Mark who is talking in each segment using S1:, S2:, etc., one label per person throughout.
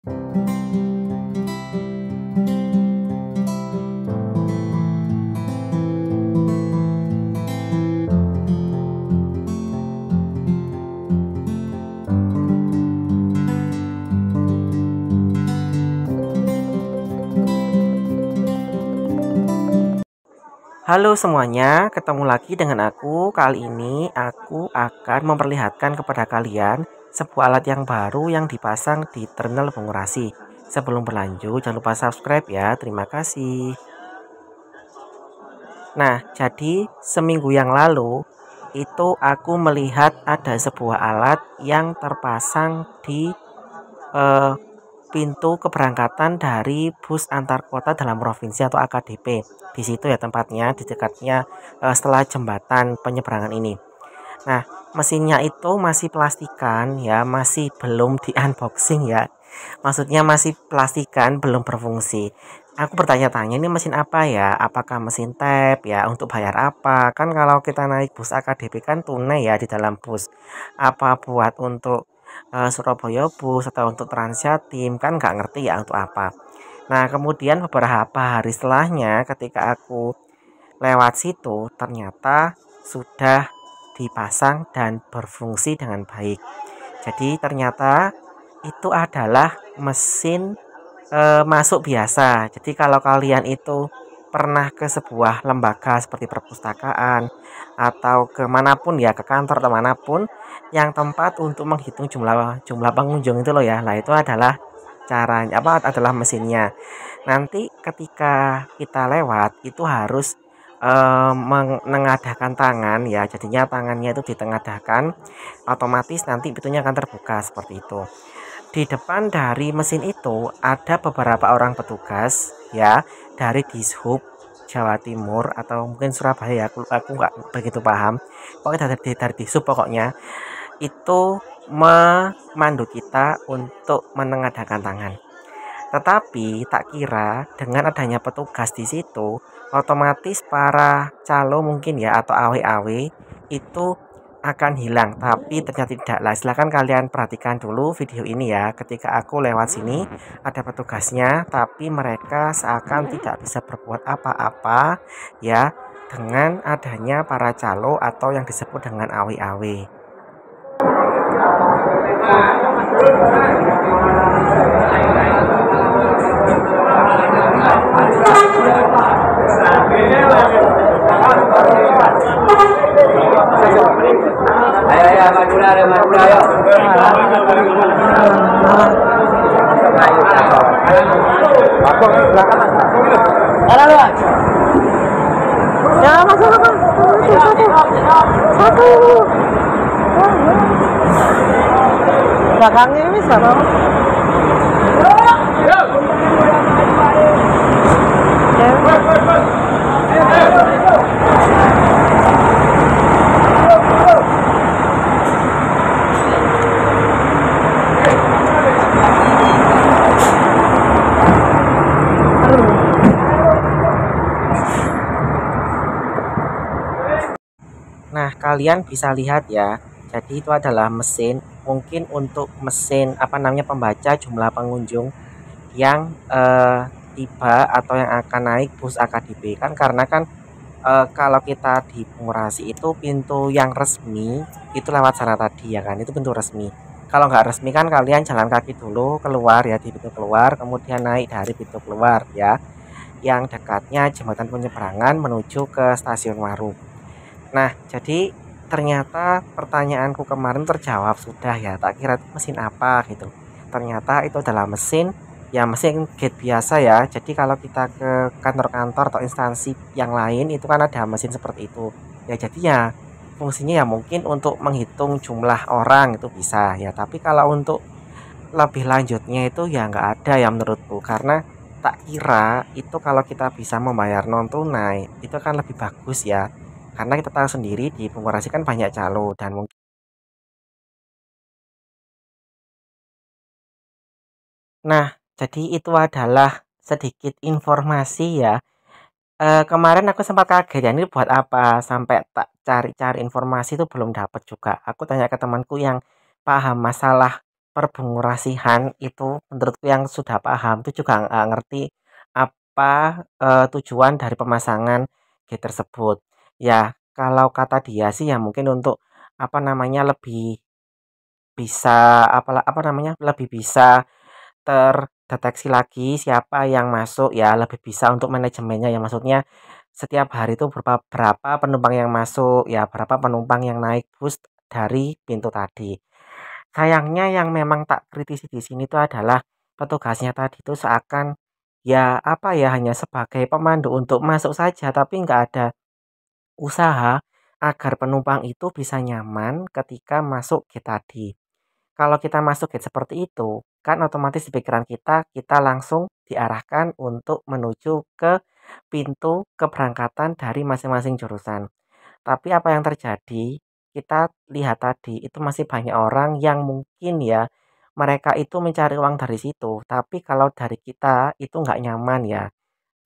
S1: Halo semuanya, ketemu lagi dengan aku. Kali ini aku akan memperlihatkan kepada kalian sebuah alat yang baru yang dipasang di terminal pengurasi. Sebelum berlanjut, jangan lupa subscribe ya. Terima kasih. Nah, jadi seminggu yang lalu itu aku melihat ada sebuah alat yang terpasang di eh, pintu keberangkatan dari bus antar kota dalam provinsi atau AKDP. Di situ ya tempatnya, di dekatnya setelah jembatan penyeberangan ini. Nah, mesinnya itu masih plastikan ya, masih belum di unboxing ya. Maksudnya masih plastikan, belum berfungsi. Aku bertanya-tanya ini mesin apa ya? Apakah mesin tap ya? Untuk bayar apa? Kan kalau kita naik bus AKDP kan tunai ya di dalam bus. Apa buat untuk Surabaya bus atau untuk Transjatim kan nggak ngerti ya untuk apa. Nah, kemudian beberapa hari setelahnya ketika aku lewat situ ternyata sudah dipasang dan berfungsi dengan baik. Jadi ternyata itu adalah mesin masuk biasa. Jadi kalau kalian itu pernah ke sebuah lembaga seperti perpustakaan atau kemanapun ya, ke kantor atau manapun yang tempat untuk menghitung jumlah jumlah pengunjung itu loh ya. Nah itu adalah caranya apa adalah mesinnya. Nanti ketika kita lewat itu harus menengadahkan tangan ya. Jadinya tangannya itu ditengadahkan, otomatis nanti pintunya akan terbuka seperti itu. Di depan dari mesin itu ada beberapa orang petugas ya dari Dishub Jawa Timur atau mungkin Surabaya ya, aku nggak begitu paham. Pokoknya dari Dishub pokoknya itu memandu kita untuk menengadahkan tangan. Tetapi tak kira dengan adanya petugas di situ, otomatis para calo mungkin ya atau awe-awe itu akan hilang. Tapi ternyata tidak lah. Silahkan kalian perhatikan dulu video ini ya. Ketika aku lewat sini ada petugasnya, tapi mereka seakan tidak bisa berbuat apa-apa ya dengan adanya para calo atau yang disebut dengan awe-awe.
S2: Ayo, Madura, ayo. Masuk, silakan. Halo,
S1: Ya masuk satu. Belakangnya ini siapa? Nah, kalian bisa lihat ya. Jadi itu adalah mesin, mungkin untuk mesin apa namanya pembaca jumlah pengunjung yang tiba atau yang akan naik bus AKDP. Kan karena kan kalau kita di Pengurasi itu pintu yang resmi itu lewat sana tadi ya kan. Itu pintu resmi. Kalau nggak resmi kan kalian jalan kaki dulu keluar ya di pintu keluar, kemudian naik dari pintu keluar ya, yang dekatnya jembatan penyeberangan menuju ke stasiun Waru. Nah, jadi ternyata pertanyaanku kemarin terjawab sudah ya. Tak kira itu mesin apa gitu. Ternyata itu adalah mesin ya mesin gate biasa ya. Jadi kalau kita ke kantor-kantor atau instansi yang lain itu kan ada mesin seperti itu. Ya jadinya fungsinya ya mungkin untuk menghitung jumlah orang itu bisa ya. Tapi kalau untuk lebih lanjutnya itu ya nggak ada ya menurutku karena tak kira itu kalau kita bisa membayar non tunai itu kan lebih bagus ya. Karena kita tahu sendiri di Pengurasi kan banyak calo dan mungkin nah, jadi itu adalah sedikit informasi ya. Kemarin aku sempat kaget ya, ini buat apa sampai tak cari-cari informasi itu belum dapat juga. Aku tanya ke temanku yang paham masalah perburasihan itu menurutku yang sudah paham itu juga nggak ngerti apa tujuan dari pemasangan gate tersebut. Ya, kalau kata dia sih ya mungkin untuk apa namanya lebih bisa apa namanya lebih bisa terdeteksi lagi siapa yang masuk ya, lebih bisa untuk manajemennya ya, maksudnya setiap hari itu berapa penumpang yang masuk ya, berapa penumpang yang naik bus dari pintu tadi. Sayangnya yang memang tak kritisi di sini itu adalah petugasnya tadi itu seakan ya apa ya hanya sebagai pemandu untuk masuk saja tapi nggak ada usaha agar penumpang itu bisa nyaman ketika masuk gate tadi. Kalau kita masuk gate seperti itu, kan otomatis di pikiran kita langsung diarahkan untuk menuju ke pintu keberangkatan dari masing-masing jurusan. Tapi apa yang terjadi, kita lihat tadi itu masih banyak orang yang mungkin ya, mereka itu mencari uang dari situ. Tapi kalau dari kita itu nggak nyaman ya.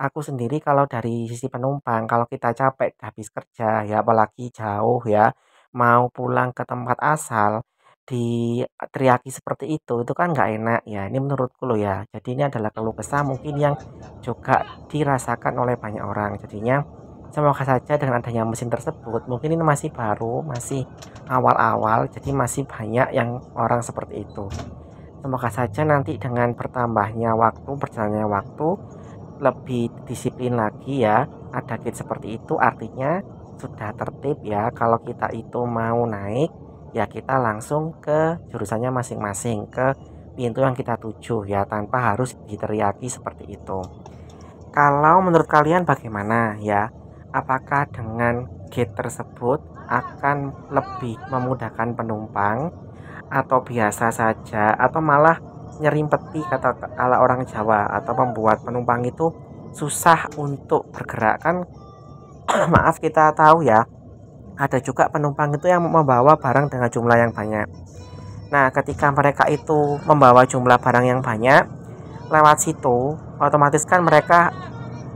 S1: Aku sendiri kalau dari sisi penumpang, kalau kita capek habis kerja ya apalagi jauh ya, mau pulang ke tempat asal, diteriaki seperti itu kan nggak enak ya. Ini menurutku loh ya. Jadi ini adalah keluh kesah mungkin yang juga dirasakan oleh banyak orang. Jadinya semoga saja dengan adanya mesin tersebut, mungkin ini masih baru, masih awal-awal, jadi masih banyak yang orang seperti itu. Semoga saja nanti dengan bertambahnya waktu, berjalannya waktu, lebih disiplin lagi ya. Ada gate seperti itu artinya sudah tertib ya. Kalau kita itu mau naik ya kita langsung ke jurusannya masing-masing, ke pintu yang kita tuju ya tanpa harus diteriaki seperti itu. Kalau menurut kalian bagaimana ya? Apakah dengan gate tersebut akan lebih memudahkan penumpang atau biasa saja atau malah nyerimpeti kata kala orang Jawa atau membuat penumpang itu susah untuk bergerak kan. Maaf, kita tahu ya ada juga penumpang itu yang membawa barang dengan jumlah yang banyak. Nah ketika mereka itu membawa jumlah barang yang banyak lewat situ otomatis kan mereka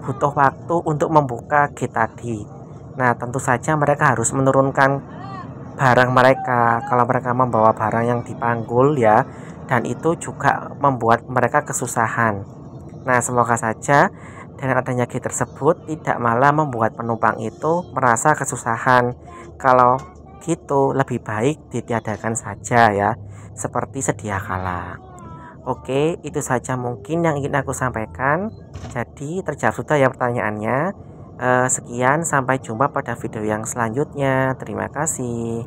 S1: butuh waktu untuk membuka gate tadi. Nah tentu saja mereka harus menurunkan barang mereka kalau mereka membawa barang yang dipanggul ya, dan itu juga membuat mereka kesusahan. Nah semoga saja dengan adanya gate tersebut tidak malah membuat penumpang itu merasa kesusahan. Kalau gitu lebih baik ditiadakan saja ya, seperti sedia kala. Oke, itu saja mungkin yang ingin aku sampaikan. Jadi terjawab sudah ya pertanyaannya. Sekian, sampai jumpa pada video yang selanjutnya. Terima kasih.